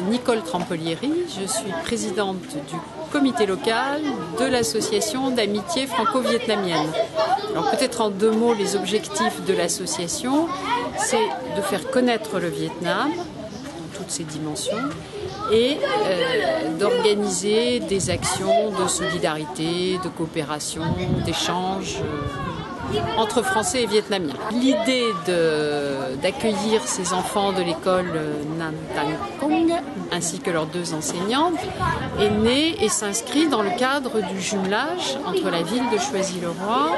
Nicole Trampolieri, je suis présidente du comité local de l'association d'amitié franco-vietnamienne. Alors peut-être en 2 mots, les objectifs de l'association, c'est de faire connaître le Vietnam dans toutes ses dimensions et d'organiser des actions de solidarité, de coopération, d'échange entre Français et Vietnamiens. L'idée d'accueillir ces enfants de l'école Nam Tan Kong ainsi que leurs 2 enseignantes est née et s'inscrit dans le cadre du jumelage entre la ville de Choisy-le-Roi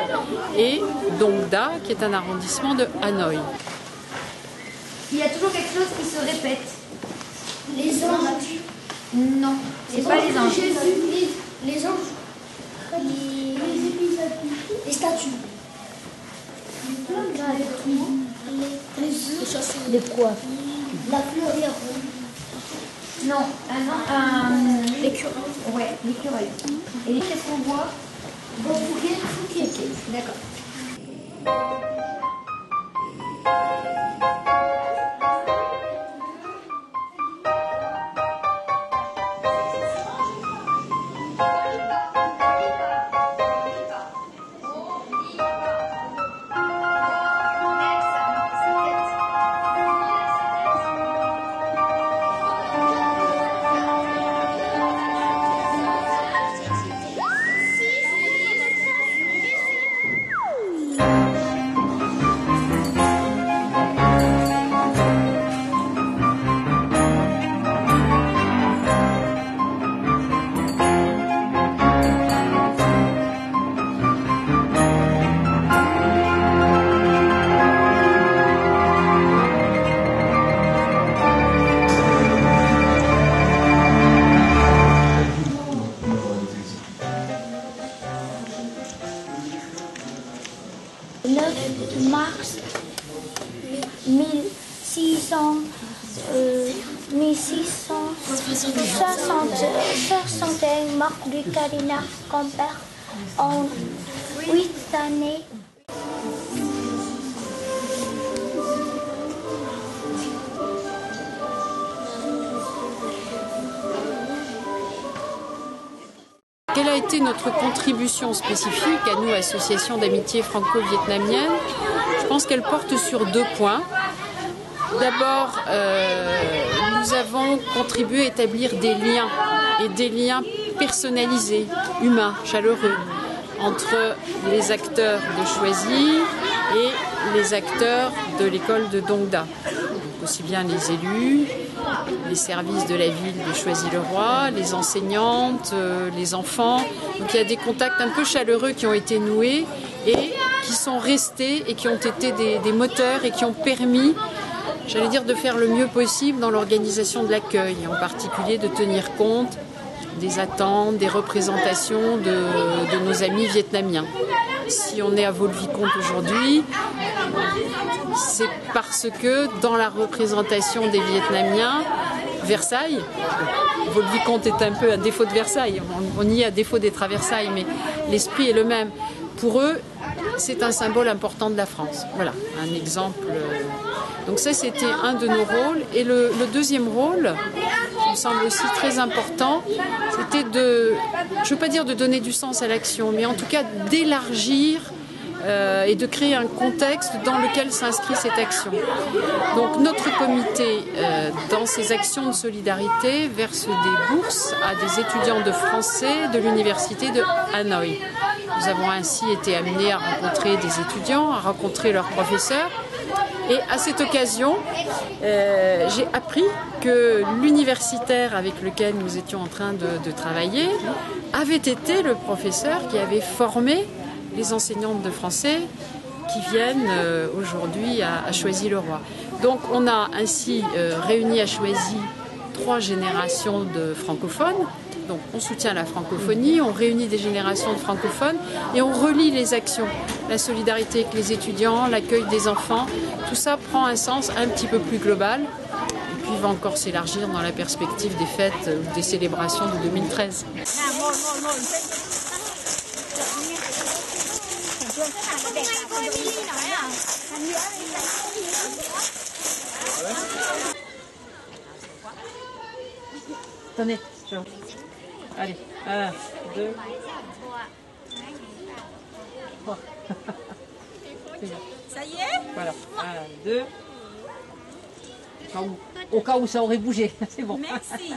et Dong Da, qui est un arrondissement de Hanoï. Il y a toujours quelque chose qui se répète. Les anges. Non, c'est pas les anges. Les anges. Les statues. De quoi? La fleur. Non, l'écureuil. Ouais, l'écureuil. Et qu'est-ce qu'on voit? Bon, Fouquet. D'accord. Le 9 mars 1661, Marc du Cardinal Compère en 8 années. Quelle a été notre contribution spécifique à nous, association d'amitié franco-vietnamienne? Je pense qu'elle porte sur 2 points. D'abord, nous avons contribué à établir des liens personnalisés, humains, chaleureux, entre les acteurs de Choisy et les acteurs de l'école de Dong Da. Donc aussi bien les élus, les services de la ville de Choisy-le-Roi, les enseignantes, les enfants. Donc il y a des contacts un peu chaleureux qui ont été noués et qui sont restés et qui ont été des moteurs et qui ont permis, j'allais dire, de faire le mieux possible dans l'organisation de l'accueil, en particulier de tenir compte des attentes, des représentations de nos amis vietnamiens. Si on est à Vaux-le-Vicomte aujourd'hui, c'est parce que dans la représentation des Vietnamiens, Versailles, Vaux-le-Vicomte est un peu à défaut de Versailles, on y est à défaut d'être à Versailles, mais l'esprit est le même. Pour eux, c'est un symbole important de la France. Voilà, un exemple. Donc ça, c'était un de nos rôles. Et le deuxième rôle, qui me semble aussi très important, c'était je ne veux pas dire de donner du sens à l'action, mais en tout cas d'élargir et de créer un contexte dans lequel s'inscrit cette action. Donc notre comité, dans ses actions de solidarité, verse des bourses à des étudiants de français de l'université de Hanoï. Nous avons ainsi été amenés à rencontrer des étudiants, à rencontrer leurs professeurs. Et à cette occasion, j'ai appris que l'universitaire avec lequel nous étions en train de travailler avait été le professeur qui avait formé les enseignantes de français qui viennent aujourd'hui à Choisy-le-Roi. Donc on a ainsi réuni à Choisy 3 générations de francophones. Donc on soutient la francophonie, on réunit des générations de francophones et on relie les actions. La solidarité avec les étudiants, l'accueil des enfants, tout ça prend un sens un petit peu plus global et puis va encore s'élargir dans la perspective des fêtes ou des célébrations de 2013. Tenez. Allez, 1, 2, 3. Ça y est? Voilà, 1, 2. Au cas où ça aurait bougé, c'est bon. Merci.